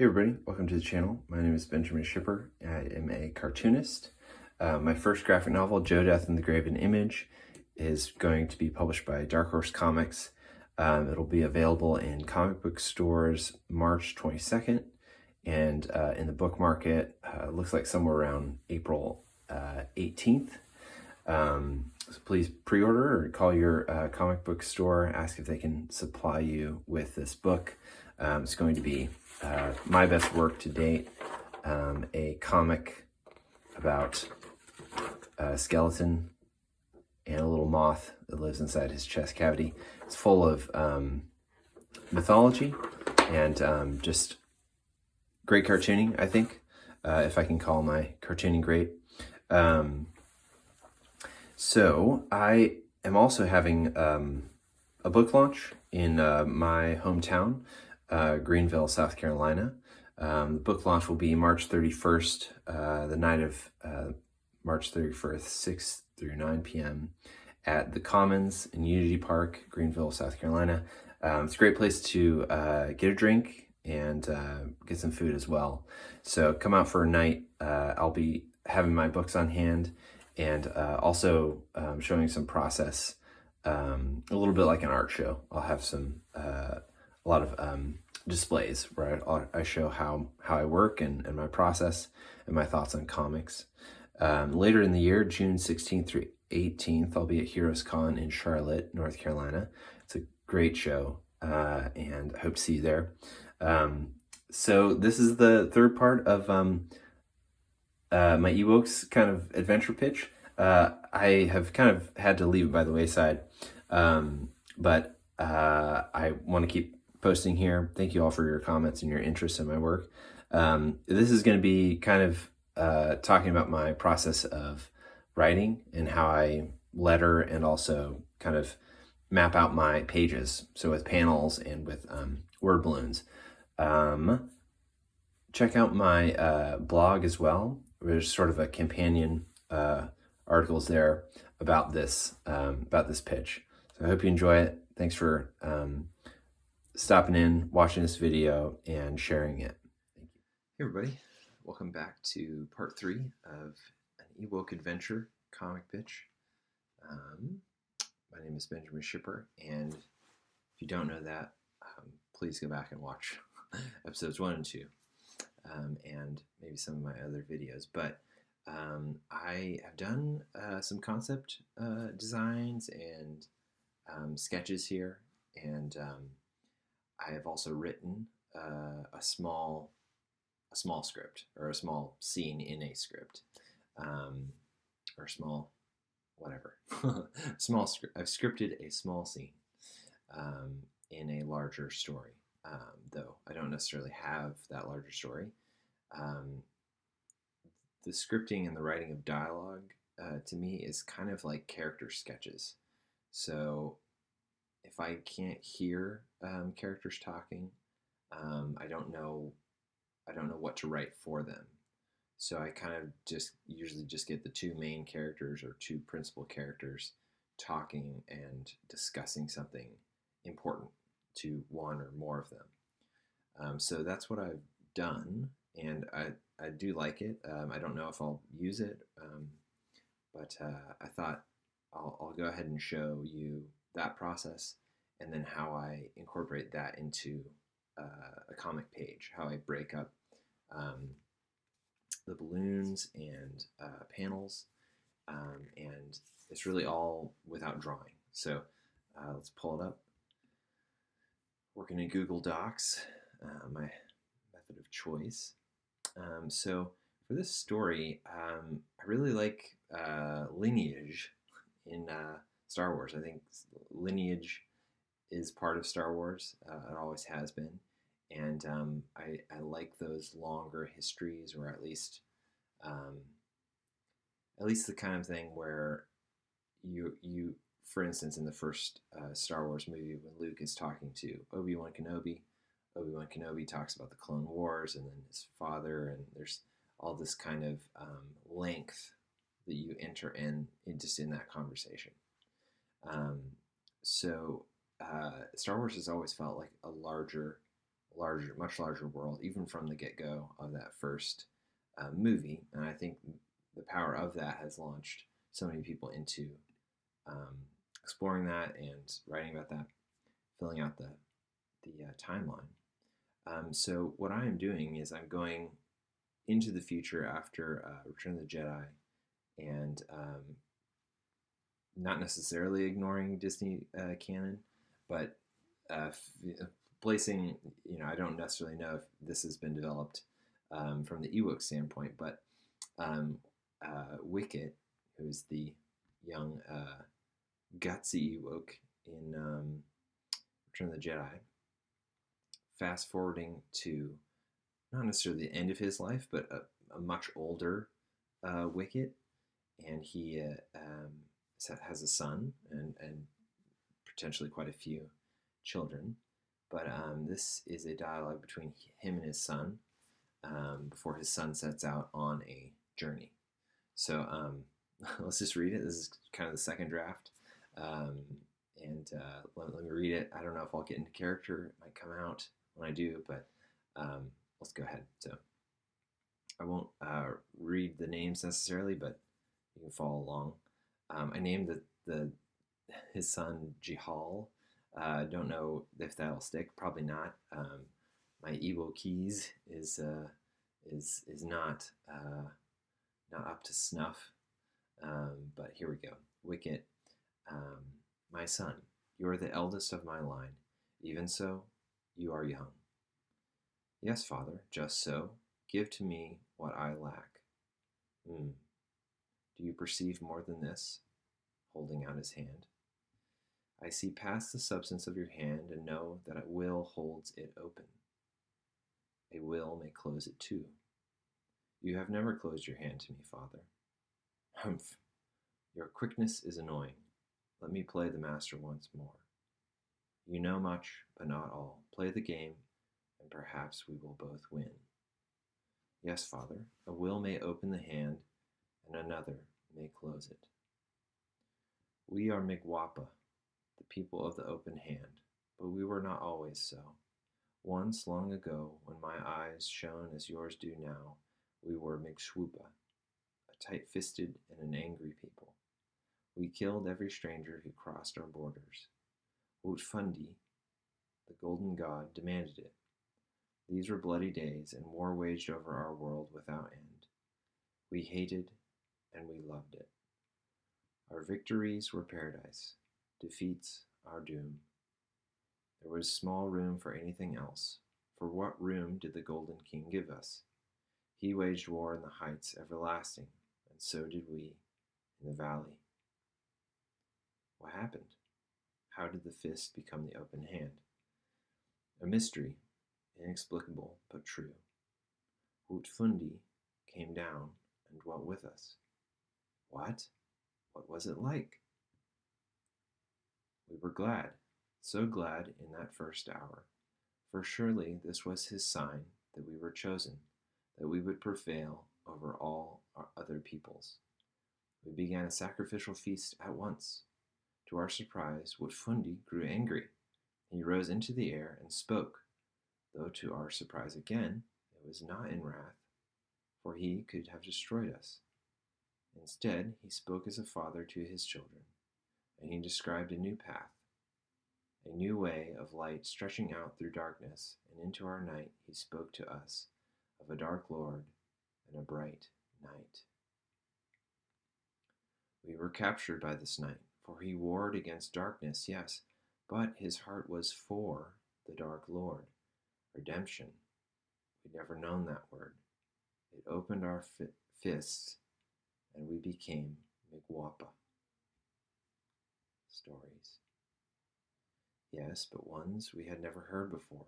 Hey everybody, welcome to the channel. My name is Benjamin Shipper. I am a cartoonist. My first graphic novel, Joe Death and the Graven Image, is going to be published by Dark Horse Comics. It'll be available in comic book stores March 22nd, and in the book market, looks like somewhere around April 18th. So please pre-order or call your comic book store, ask if they can supply you with this book. It's going to be my best work to date, a comic about a skeleton and a little moth that lives inside his chest cavity. It's full of mythology and just great cartooning, I think, if I can call my cartooning great. So I am also having a book launch in my hometown, Greenville, South Carolina. The book launch will be March 31st, the night of March 31st, 6 through 9 p.m. at the Commons in Unity Park, Greenville, South Carolina. It's a great place to get a drink and get some food as well. So come out for a night. I'll be having my books on hand and also showing some process, a little bit like an art show. I'll have a lot of displays where I show how I work and my process and my thoughts on comics. Later in the year, June 16th through 18th, I'll be at Heroes Con in Charlotte, North Carolina. It's a great show, and I hope to see you there. So this is the third part of my Ewoks kind of adventure pitch. I have kind of had to leave it by the wayside, but I want to keep posting here. Thank you all for your comments and your interest in my work. This is going to be kind of talking about my process of writing and how I letter and also kind of map out my pages. So with panels and with word balloons. Check out my blog as well. There's sort of a companion articles there about this pitch. So I hope you enjoy it. Thanks for stopping in, watching this video, and sharing it. Thank you. Hey everybody, welcome back to part 3 of An Ewok Adventure comic pitch. My name is Benjamin Shipper, and if you don't know that, please go back and watch episodes 1 and 2, and maybe some of my other videos. But I have done some concept designs and sketches here, and I have also written a small script, or a small scene in a script, or small whatever. Small script. I've scripted a small scene in a larger story, though I don't necessarily have that larger story. The scripting and the writing of dialogue to me is kind of like character sketches. So if I can't hear characters talking, I don't know what to write for them. So I kind of usually just get the two main characters or two principal characters talking and discussing something important to one or more of them. So that's what I've done, and I do like it. I don't know if I'll use it, but I thought I'll go ahead and show you that process, and then how I incorporate that into a comic page, how I break up the balloons and panels, and it's really all without drawing. So let's pull it up. Working in Google Docs, my method of choice. So for this story, I really like lineage in Star Wars. I think lineage is part of Star Wars. It always has been. And I like those longer histories, or at least the kind of thing where you for instance, in the first Star Wars movie, when Luke is talking to Obi-Wan Kenobi talks about the Clone Wars and then his father, and there's all this kind of length that you enter in just in that conversation. So Star Wars has always felt like a larger much larger world, even from the get-go of that first movie. And I think the power of that has launched so many people into um, exploring that and writing about that, filling out the timeline. So what I am doing is I'm going into the future after Return of the Jedi, and not necessarily ignoring Disney canon, but placing, I don't necessarily know if this has been developed from the Ewok standpoint, but Wicket, who's the young gutsy Ewok in Return of the Jedi, fast forwarding to not necessarily the end of his life, but a much older Wicket, and he has a son and potentially quite a few children. But this is a dialogue between him and his son before his son sets out on a journey. So let's just read it. This is kind of the second draft. Let me read it. I don't know if I'll get into character. It might come out when I do, but let's go ahead. So I won't read the names necessarily, but you can follow along. I named his son Jihal. Don't know if that'll stick. Probably not. My Evo keys is not up to snuff. But here we go. Wicket, my son, you are the eldest of my line. Even so, you are young. Yes, father, just so. Give to me what I lack. Do you perceive more than this? Holding out his hand. I see past the substance of your hand and know that a will holds it open. A will may close it too. You have never closed your hand to me, father. Humph. Your quickness is annoying. Let me play the master once more. You know much, but not all. Play the game, and perhaps we will both win. Yes, father, a will may open the hand, and another may close it. We are Migwapa, the people of the open hand, but we were not always so. Once, long ago, when my eyes shone as yours do now, we were Migshwoopa, a tight-fisted and an angry people. We killed every stranger who crossed our borders. Utfundi, the golden god, demanded it. These were bloody days, and war waged over our world without end. We hated, and we loved it. Our victories were paradise, defeats our doom. There was small room for anything else, for what room did the Golden King give us? He waged war in the heights everlasting, and so did we in the valley. What happened? How did the fist become the open hand? A mystery, inexplicable but true. Utfundi came down and dwelt with us. What? What was it like? We were glad, so glad in that first hour, for surely this was his sign that we were chosen, that we would prevail over all our other peoples. We began a sacrificial feast at once. To our surprise, Utfundi grew angry. He rose into the air and spoke, though to our surprise again, it was not in wrath, for he could have destroyed us. Instead, he spoke as a father to his children, and he described a new path, a new way of light stretching out through darkness, and into our night he spoke to us of a dark Lord and a bright night. We were captured by this night, for he warred against darkness, yes, but his heart was for the Dark Lord, redemption. We'd never known that word. It opened our fists, and we became Migwapa. Stories. Yes, but ones we had never heard before.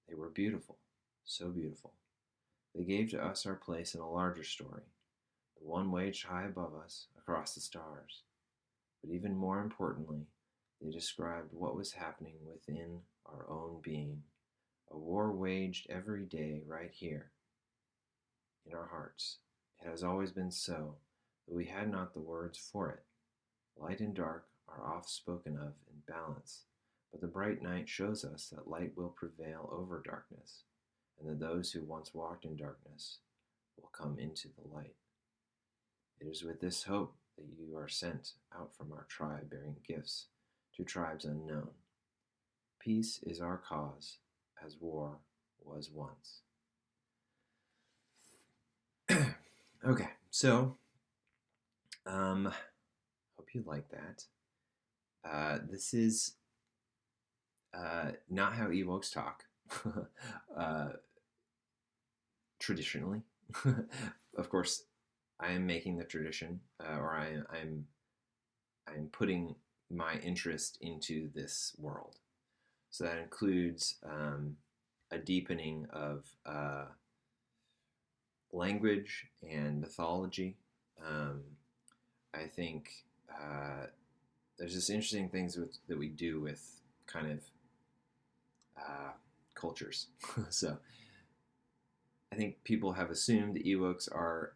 They were beautiful, so beautiful. They gave to us our place in a larger story, the one waged high above us, across the stars. But even more importantly, they described what was happening within our own being, a war waged every day right here, in our hearts. It has always been so, though we had not the words for it. Light and dark are oft spoken of in balance, But the bright night shows us that light will prevail over darkness, and that those who once walked in darkness will come into the light. It is with this hope that you are sent out from our tribe bearing gifts to tribes unknown. Peace is our cause, as war was once. Okay, so hope you like that. This is not how Ewoks talk, traditionally. Of course, I am making the tradition, or I'm putting my interest into this world. So that includes a deepening of language and mythology. I think there's just interesting things that we do with kind of cultures. So I think people have assumed the Ewoks are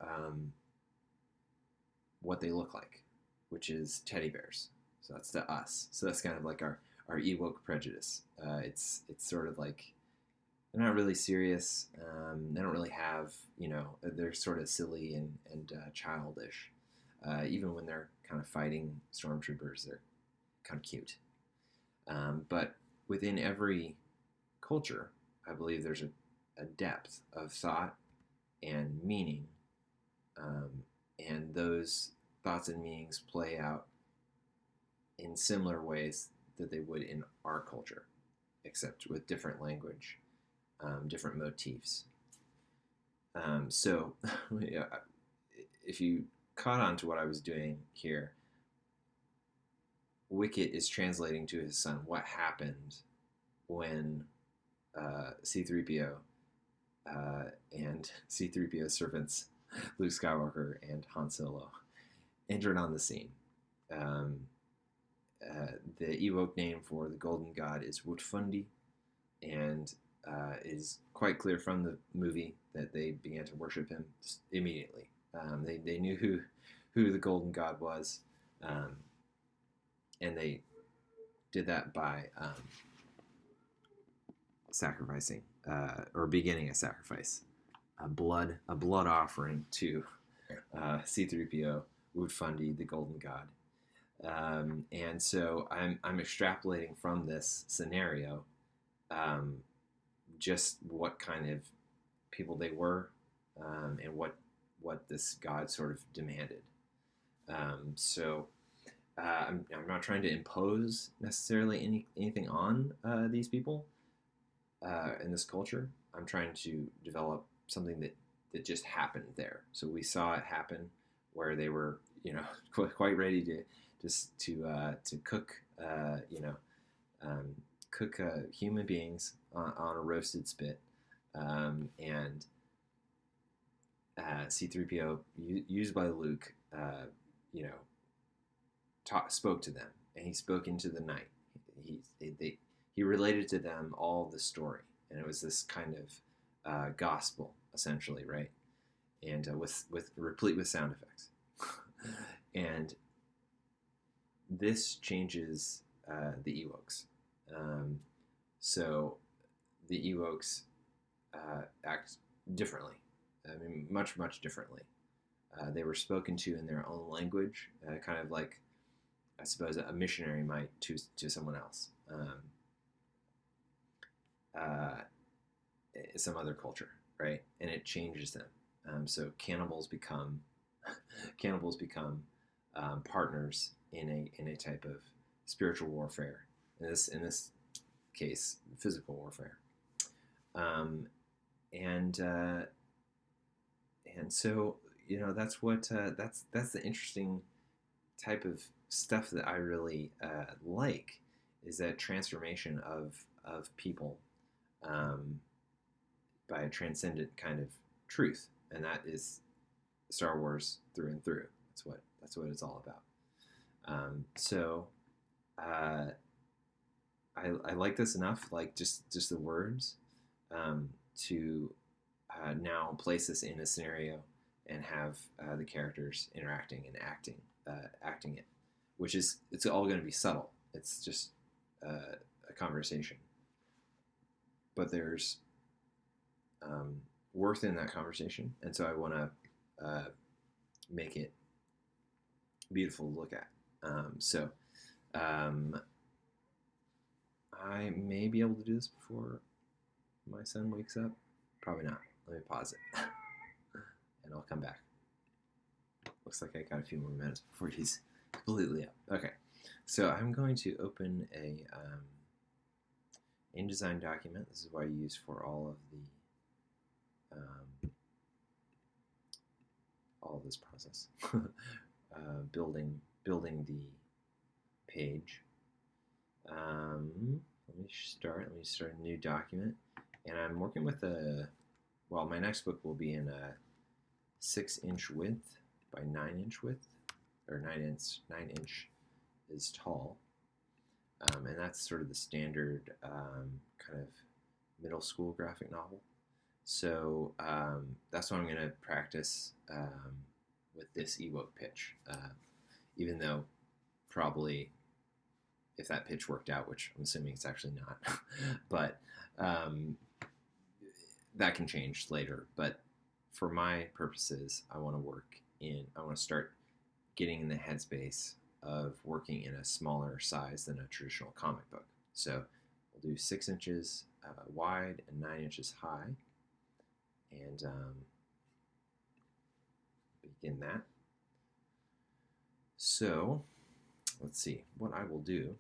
what they look like, which is teddy bears. So that's to us. So that's kind of like our Ewok prejudice. It's sort of like they're not really serious. They don't really have, they're sort of silly and childish. Even when they're kind of fighting stormtroopers, they're kind of cute. But within every culture, I believe there's a depth of thought and meaning, and those thoughts and meanings play out in similar ways that they would in our culture, except with different language, different motifs. So yeah, if you caught on to what I was doing here, Wicket is translating to his son what happened when C-3PO and C-3PO's servants, Luke Skywalker and Han Solo, entered on the scene. The Ewok name for the Golden God is Wutfundi, and it is quite clear from the movie that they began to worship him immediately. They knew who the Golden God was, and they did that by sacrificing or beginning a sacrifice, a blood offering to C-3PO, Wutfundi, the Golden God. And so I'm extrapolating from this scenario just what kind of people they were, and what this God sort of demanded. So I'm not trying to impose necessarily anything on these people in this culture. I'm trying to develop something that just happened there. So we saw it happen where they were, quite ready to cook, cook human beings on a roasted spit, and C-3PO, used by Luke, spoke to them, and he spoke into the night. He related to them all the story, and it was this kind of gospel, essentially, right? And with replete with sound effects, and this changes the Ewoks. So the Ewoks act differently. I mean, much, much differently. They were spoken to in their own language, kind of like, I suppose, a missionary might to someone else, some other culture, right? And it changes them. So cannibals become partners in a type of spiritual warfare. In this case, physical warfare. And so that's what that's the interesting type of stuff that I really like, is that transformation of people by a transcendent kind of truth, and that is Star Wars through and through. That's what it's all about. So I like this enough, like just the words, to now place this in a scenario and have the characters interacting and acting it, which is, it's all going to be subtle. It's just a a conversation, but there's worth in that conversation, and so I want to make it beautiful to look at. So I may be able to do this before my son wakes up. Probably not. Let me pause it, and I'll come back. Looks like I got a few more minutes before he's completely up. Okay, so I'm going to open a InDesign document. This is what I use for all of this process, building the page. Let me start a new document, and I'm working with my next book will be in a 6-inch width by 9-inch width, or 9-inch is tall, and that's sort of the standard kind of middle school graphic novel. So that's what I'm going to practice with this Ewok pitch, even though probably if that pitch worked out, which I'm assuming it's actually not, but that can change later. But for my purposes, I want to start getting in the headspace of working in a smaller size than a traditional comic book. So we'll do 6 inches wide and 9 inches high, and begin that. So let's see, what I will do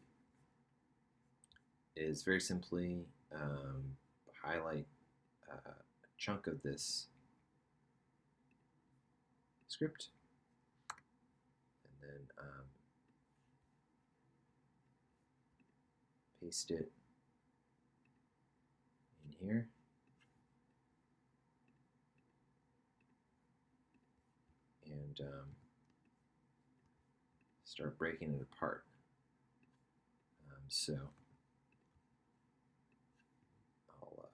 is very simply highlight a chunk of this script, and then paste it in here. And start breaking it apart. So I'll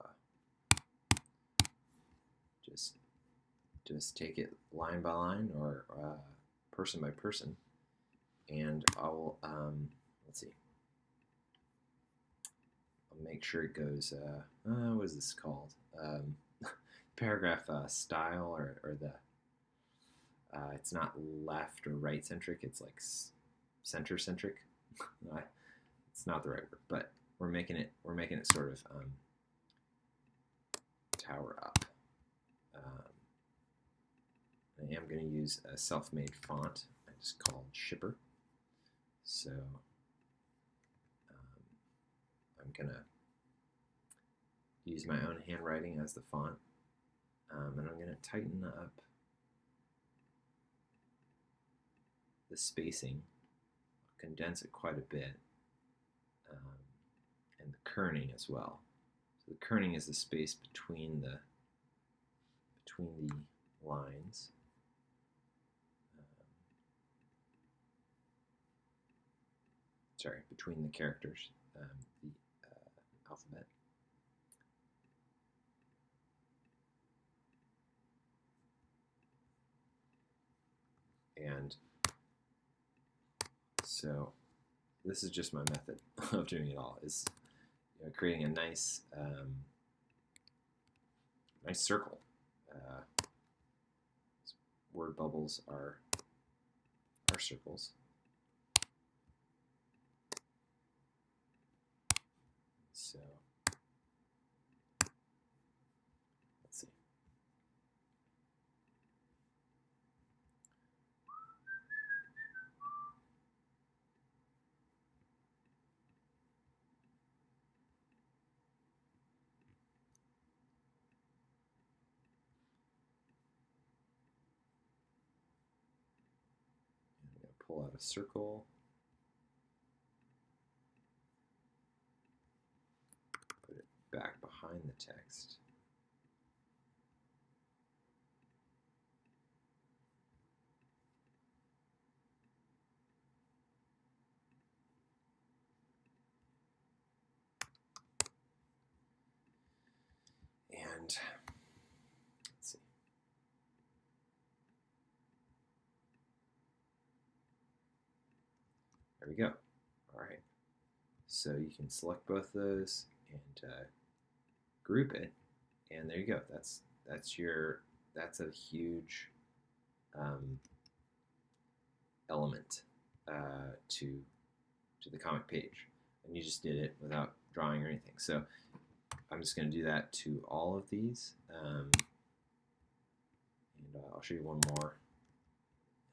just take it line by line or person by person, and I'll let's see. I'll make sure it goes. What is this called? Paragraph style, or the. It's not left or right centric. It's like center centric. It's not the right word, but we're making it sort of tower up. I am going to use a self-made font. I just called Shipper. So I'm going to use my own handwriting as the font, and I'm going to tighten up the spacing, condense it quite a bit, and the kerning as well. So the kerning is the space between the lines. Between the characters, the alphabet. And so this is just my method of doing it all, is creating a nice nice circle. Word bubbles are circles. So let's see. I'm going to pull out a circle. Put it back behind the text. And let's see. There we go. All right. So you can select both those and group it, and there you go. That's a huge element to the comic page, and you just did it without drawing or anything. So I'm just going to do that to all of these, and I'll show you one more,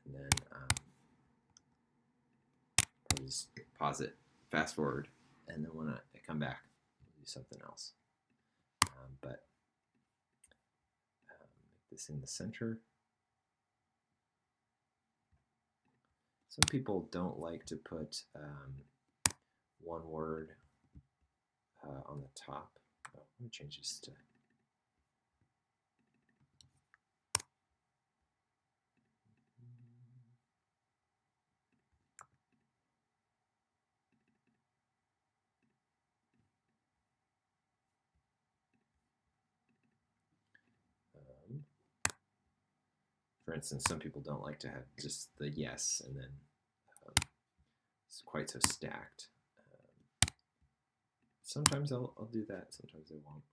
and then probably just pause it, fast forward, and then when I come back, I'll do something else. But make this in the center. Some people don't like to put one word on the top. Oh, let me change this to for instance, some people don't like to have just the yes and then it's quite so stacked. Sometimes I'll do that, sometimes I won't.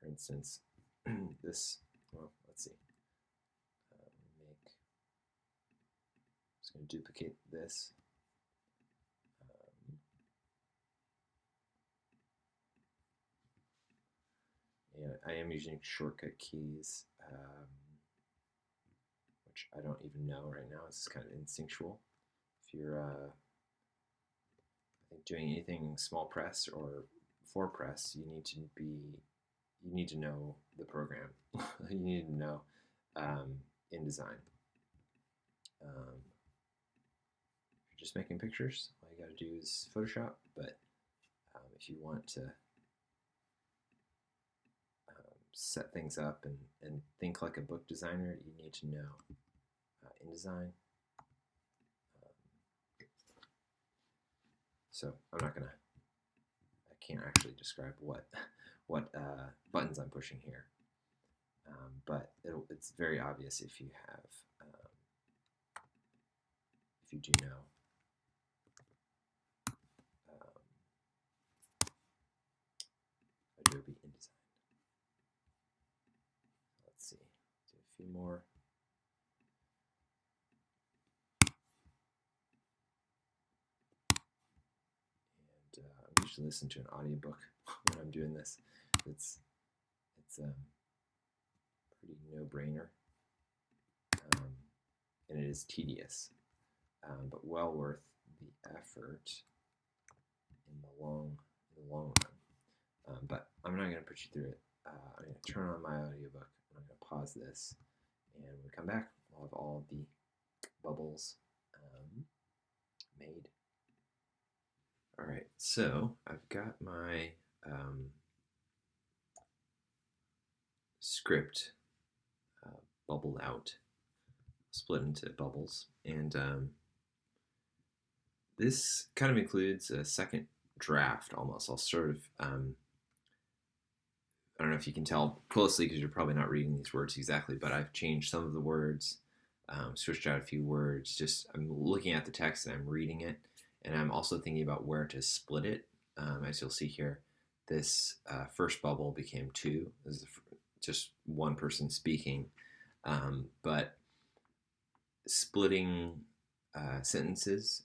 For instance, this, well, let's see. I'm just going to duplicate this. And I am using shortcut keys, which I don't even know right now. It's kind of instinctual. If you're I think doing anything small press or for press, you need to know the program. You need to know InDesign. If you're just making pictures, all you got to do is Photoshop. But if you want to set things up and think like a book designer, you need to know InDesign. So I'm not gonna. I can't actually describe what buttons I'm pushing here, but it's very obvious if you have if you do know Adobe InDesign. Let's see, do a few more. And I'm usually listening to an audiobook when I'm doing this. It's pretty no-brainer, and it is tedious, but well worth the effort in the long run. But I'm not going to put you through it. I'm going to turn on my audiobook, and I'm going to pause this, and when we come back, we'll have all the bubbles made. All right, so I've got my script bubbled out, split into bubbles, and this kind of includes a second draft almost. I'll sort of, I don't know if you can tell closely because you're probably not reading these words exactly, but I've changed some of the words, switched out a few words. Just I'm looking at the text and I'm reading it, and I'm also thinking about where to split it. As you'll see here, this first bubble became two. This is just one person speaking, but splitting sentences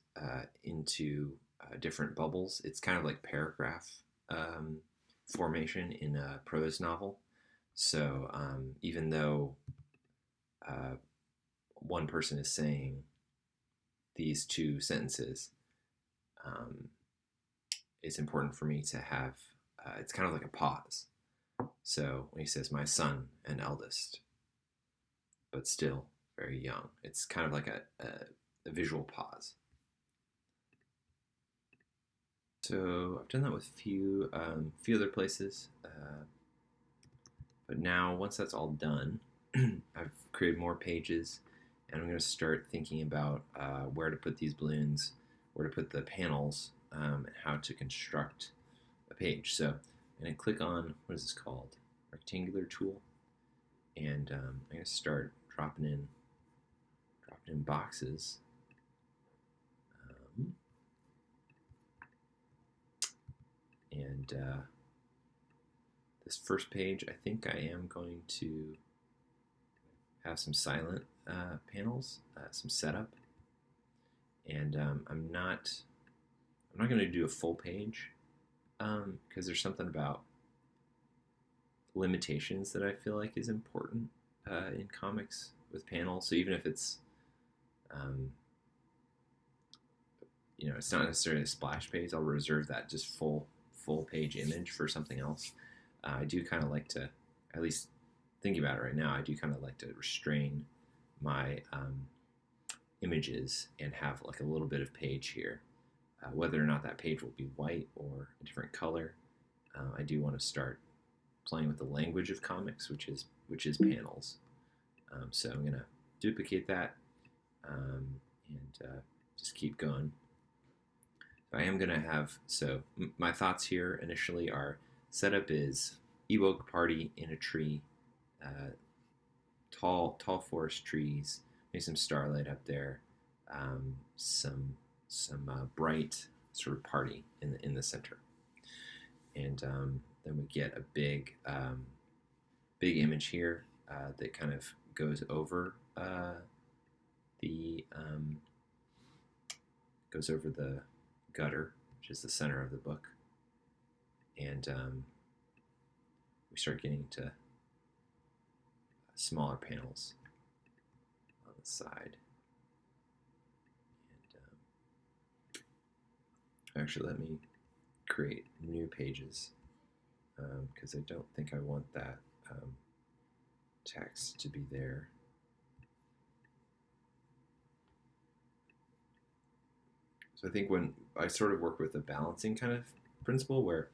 into different bubbles, it's kind of like paragraph formation in a prose novel. So even though one person is saying these two sentences, it's important for me to have, it's kind of like a pause. So when he says, my son and eldest, but still very young, it's kind of like a visual pause. So I've done that with few other places, but now once that's all done, I've created more pages, and I'm going to start thinking about where to put these balloons, where to put the panels, and how to construct a page. So I'm going to click on, what is this called? Rectangular tool. And I'm going to start dropping in boxes. And this first page, I think I am going to have some silent panels, some setup, and I'm not going to do a full page because there's something about limitations that I feel like is important in comics with panels. So even if it's it's not necessarily a splash page, I'll reserve that just full page image for something else. I do kind of like to, at least thinking about it right now, I do kind of like to restrain my images and have like a little bit of page here. Whether or not that page will be white or a different color, I do want to start playing with the language of comics, which is panels. So I'm going to duplicate that and just keep going. I am going to have, my thoughts here initially are, setup is Ewok party in a tree, tall forest trees, maybe some starlight up there, some bright sort of party in the center, and then we get a big image here that kind of goes over the gutter, which is the center of the book, and we start getting to smaller panels on the side. And actually, let me create new pages because I don't think I want that text to be there. So I think when I sort of work with a balancing kind of principle where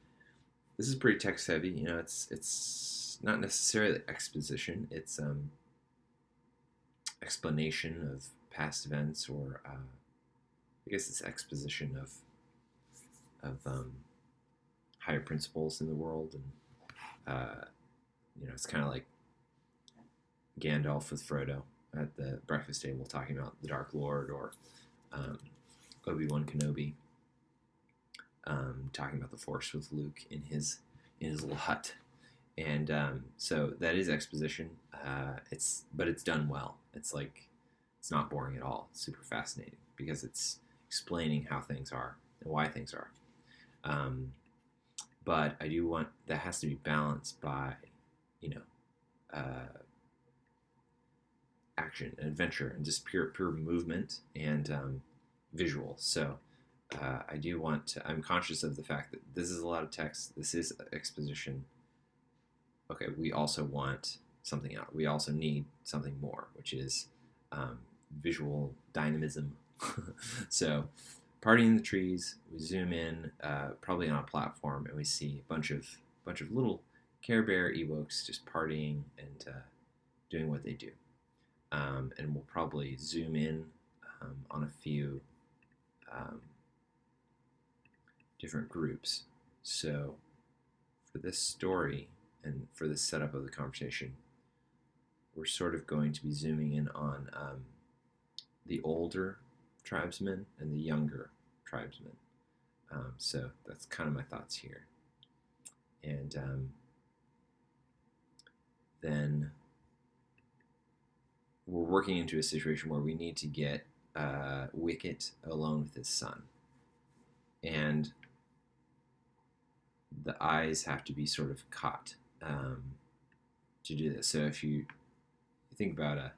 this is pretty text heavy, it's not necessarily exposition, it's explanation of past events, or I guess it's exposition of higher principles in the world, and it's kind of like Gandalf with Frodo at the breakfast table talking about the Dark Lord, or Obi-Wan Kenobi talking about the Force with Luke in his little hut, and so that is exposition. But it's done well. It's not boring at all. It's super fascinating because it's explaining how things are and why things are. But I do want that has to be balanced by action and adventure and just pure movement and visual. So I do want to, I'm conscious of the fact that this is a lot of text. This is exposition. Okay, we also want something else. We also need something more, which is visual dynamism. So, party in the trees. We zoom in, probably on a platform, and we see a bunch of little Care Bear Ewoks just partying and doing what they do. And we'll probably zoom in on a few different groups. So, for this story and for this setup of the conversation, we're sort of going to be zooming in on the older tribesmen and the younger tribesmen. So that's kind of my thoughts here. And then we're working into a situation where we need to get Wicket alone with his son. And the eyes have to be sort of caught to do this. So if you think about a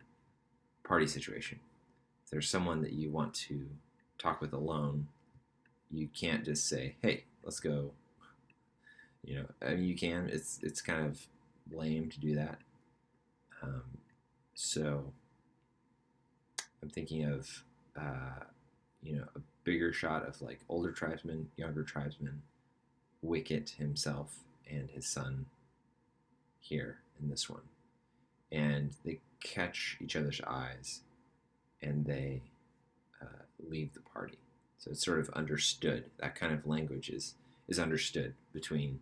party situation, if there's someone that you want to talk with alone, you can't just say, "Hey, let's go." I mean, you can. It's kind of lame to do that. So I'm thinking of a bigger shot of like older tribesmen, younger tribesmen, Wicket himself and his son here in this one. and they catch each other's eyes, and they leave the party. So it's sort of understood. That kind of language is understood between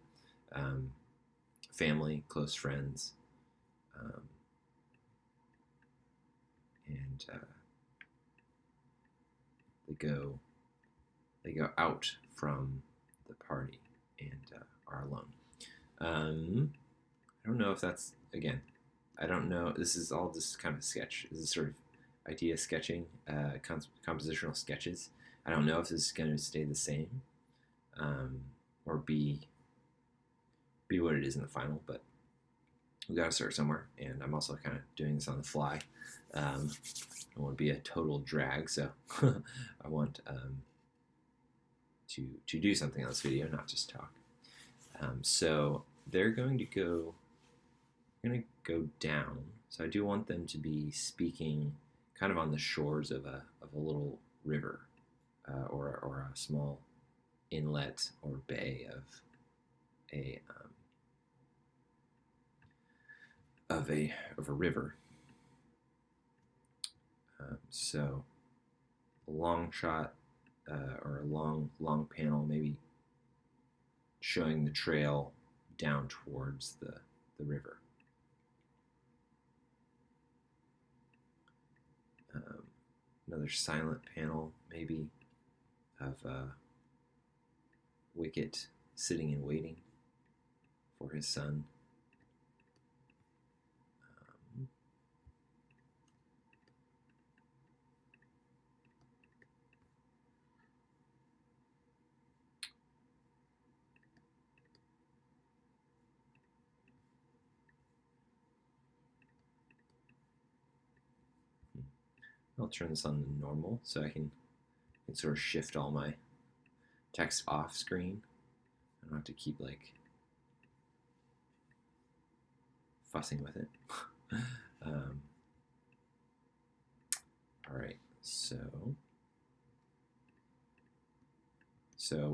family, close friends, um, and they go out from the party and are alone. I don't know if that's, again, I don't know. This is all just kind of a sketch. This is sort of idea sketching, compositional sketches. I don't know if this is going to stay the same or be what it is in the final, but we got to start somewhere. And I'm also kind of doing this on the fly. I want to be a total drag, so I want to do something on this video, not just talk. So they're going to go down. So I do want them to be speaking kind of on the shores of a little river or a small inlet or bay of a river. So a long shot or a long panel, maybe showing the trail down towards the river. Another silent panel, maybe, of Wicket sitting and waiting for his son. I'll turn this on to normal so I can sort of shift all my text off screen. I don't have to keep like fussing with it. All right, so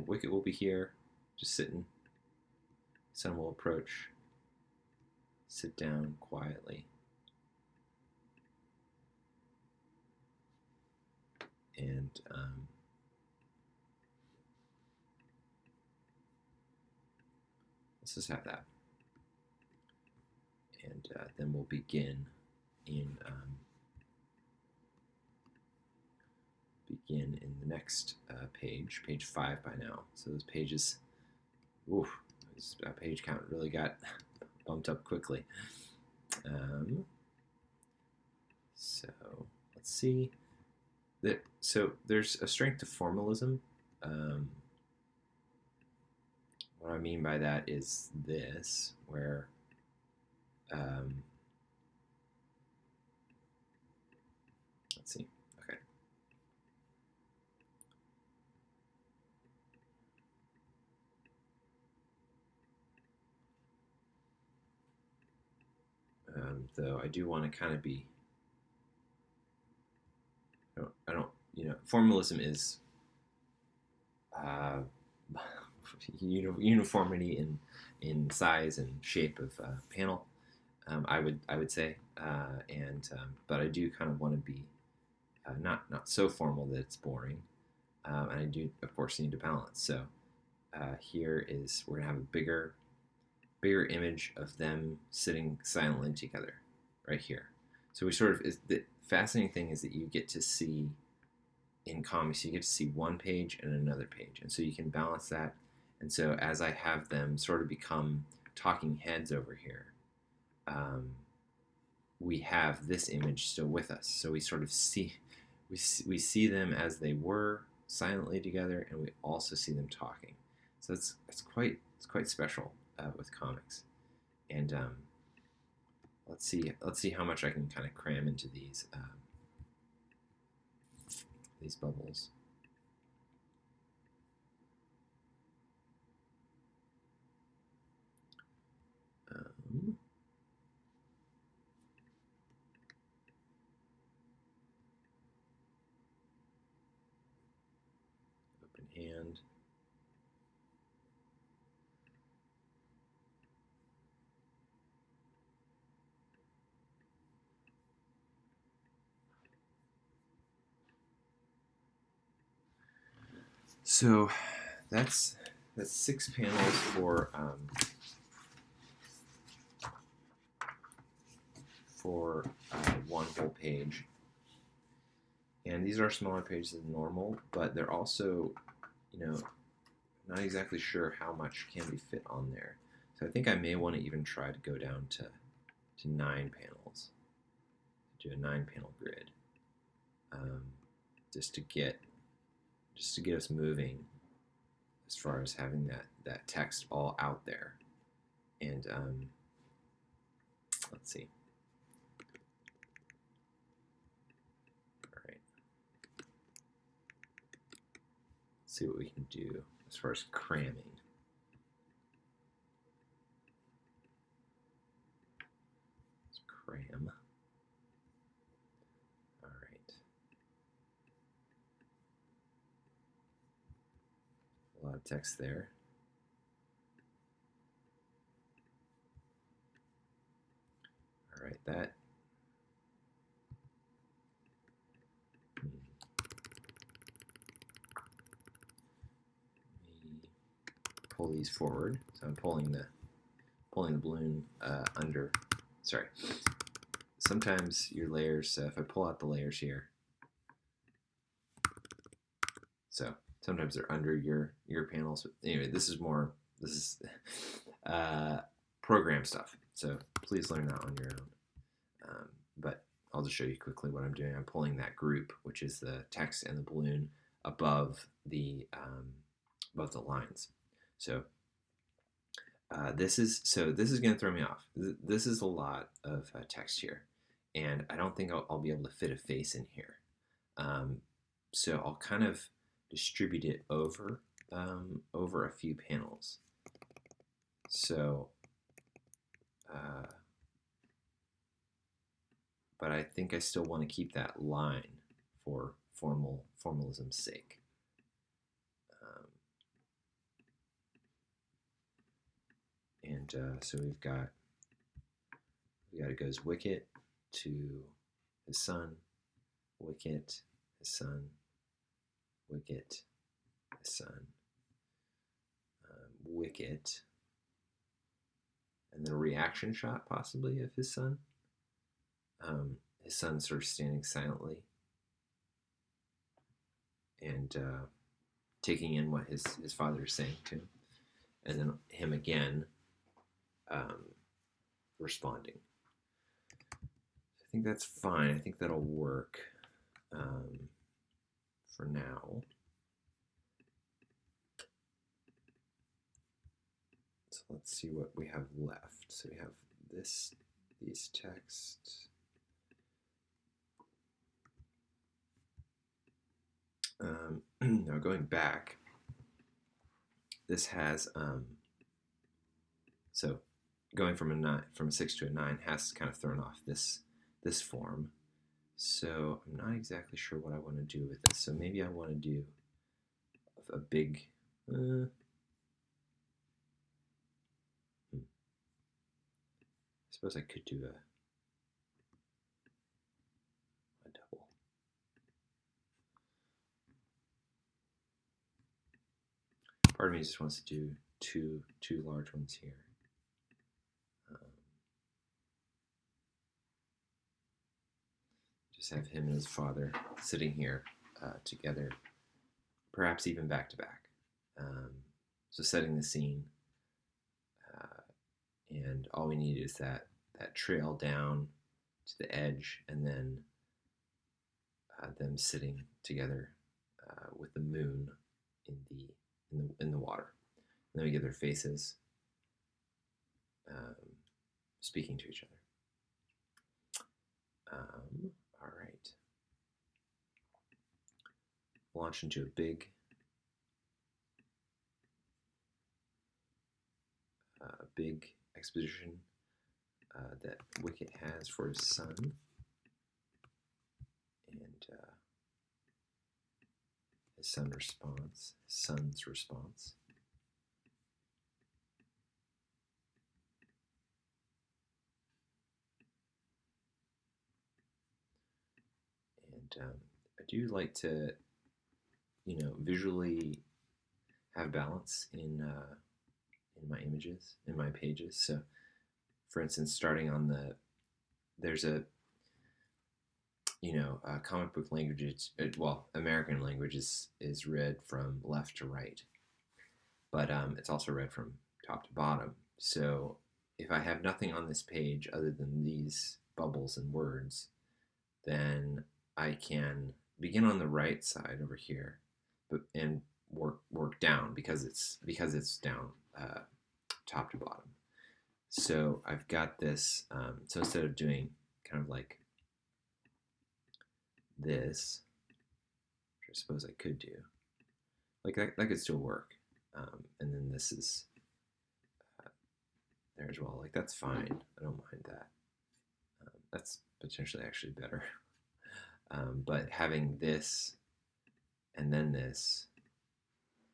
Wicket will be here, just sitting. Son will approach, sit down quietly. And let's just have that. And then we'll begin in the next page 5 by now. So those pages, page count really got bumped up quickly. So let's see. So there's a strength to formalism. What I mean by that is this, where let's see. Okay. Though I do want to kind of be. I don't. Formalism is uniformity in size and shape of panel. I would say, but I do kind of want to be not so formal that it's boring, and I do of course need to balance. So here we're gonna have a bigger image of them sitting silently together, right here. So we sort of the fascinating thing is that you get to see in comics, you get to see one page and another page, and so you can balance that. And so as I have them sort of become talking heads over here, we have this image still with us. So we sort of see we see them as they were silently together, and we also see them talking. So it's quite special with comics. And let's see how much I can kind of cram into these bubbles. Open hand. So that's 6 panels for one whole page. And these are smaller pages than normal, but they're also, not exactly sure how much can be fit on there. So I think I may want to even try to go down to 9 panels, do a 9-panel grid, just to get us moving as far as having that text all out there. And let's see. All right. Let's see what we can do as far as cramming. Let's cram. All right. A lot of text there. All right, that. Pull these forward. So I'm pulling the balloon under. Sorry. Sometimes your layers, if I pull out the layers here, so sometimes they're under your panels. But anyway, this is program stuff. So please learn that on your own. But I'll just show you quickly what I'm doing. I'm pulling that group, which is the text and the balloon, above the lines. So this is going to throw me off. This is a lot of text here, and I don't think I'll be able to fit a face in here. So I'll kind of distribute it over a few panels. So, but I think I still want to keep that line for formalism's sake. And so we've got it goes Wicket to his son, Wicket, his son, Wicket, his son, Wicket, and then a reaction shot possibly of his son. His son sort of standing silently and taking in what his father is saying to him, and then him again responding. I think that's fine. I think that'll work for now. So let's see what we have left. So we have these texts. Now going back, this has so going from a 6 to a 9 has kind of thrown off this form. So I'm not exactly sure what I want to do with this. So maybe I want to do a big. I suppose I could do a double. Part of me just wants to do two large ones here. Just have him and his father sitting here together, perhaps even back to back. So setting the scene, and all we need is that trail down to the edge, and then them sitting together with the moon in the water. And then we get their faces speaking to each other. All right. Launch into a big exposition that Wicket has for his son, and his son's response. And I do like to, visually have balance in my images, in my pages. So, for instance, starting on there's a comic book language. Well, American language is read from left to right, but it's also read from top to bottom. So if I have nothing on this page other than these bubbles and words, then I can begin on the right side over here, and work down because it's down top to bottom. So I've got this. So instead of doing kind of like this, which I suppose I could do, like that could still work. And then this is there as well. Like that's fine. I don't mind that. That's potentially actually better. But having this and then this,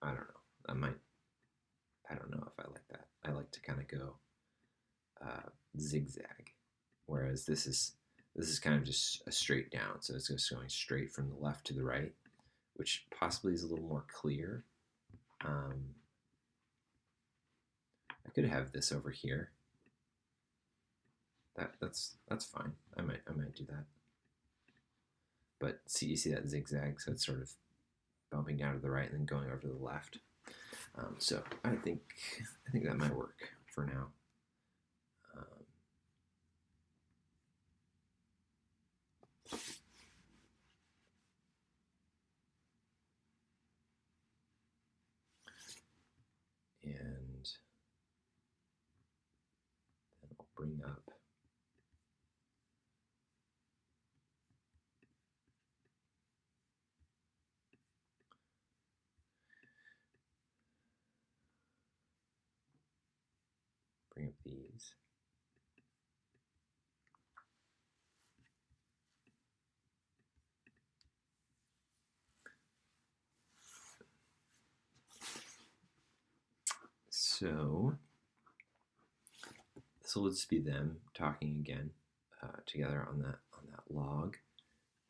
I don't know. I don't know if I like that. I like to kind of go zigzag, whereas this is kind of just a straight down. So it's just going straight from the left to the right, which possibly is a little more clear. I could have this over here. That's fine. I might do that. But see, you see that zigzag, so it's sort of bumping down to the right and then going over to the left. So I think that might work for now. And then I'll bring up these. So this will just be them talking again together on that log.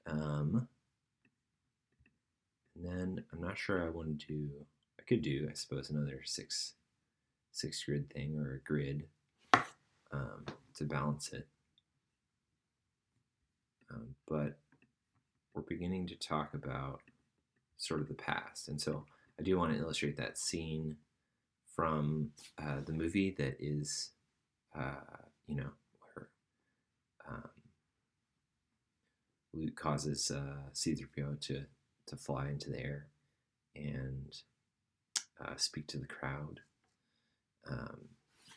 And then I'm not sure I want to do. I could do, I suppose, another six grid thing or a grid to balance it. But we're beginning to talk about sort of the past, and so I do want to illustrate that scene from the movie that is, where Luke causes C-3PO to fly into the air and speak to the crowd.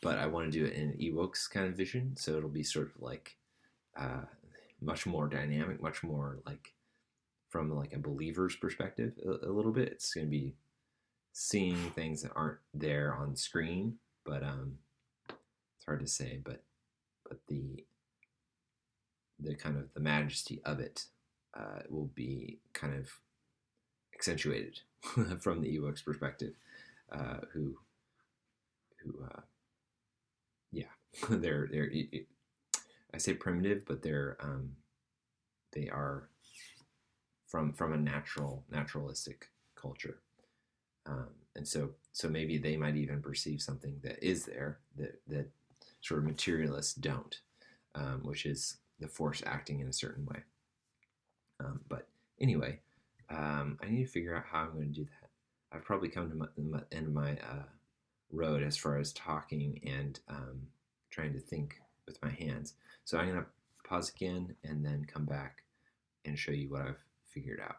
But I want to do it in Ewok's kind of vision, so it'll be sort of like much more dynamic, much more like from like a believer's perspective a little bit. It's going to be seeing things that aren't there on the screen, but it's hard to say, but the kind of the majesty of it will be kind of accentuated from the Ewok's perspective, who they're I say primitive, but they are from a naturalistic culture. And so maybe they might even perceive something that is there that sort of materialists don't, which is the Force acting in a certain way. But anyway, I need to figure out how I'm going to do that. I've probably come to the end of my road as far as talking and trying to think with my hands. So I'm going to pause again and then come back and show you what I've figured out.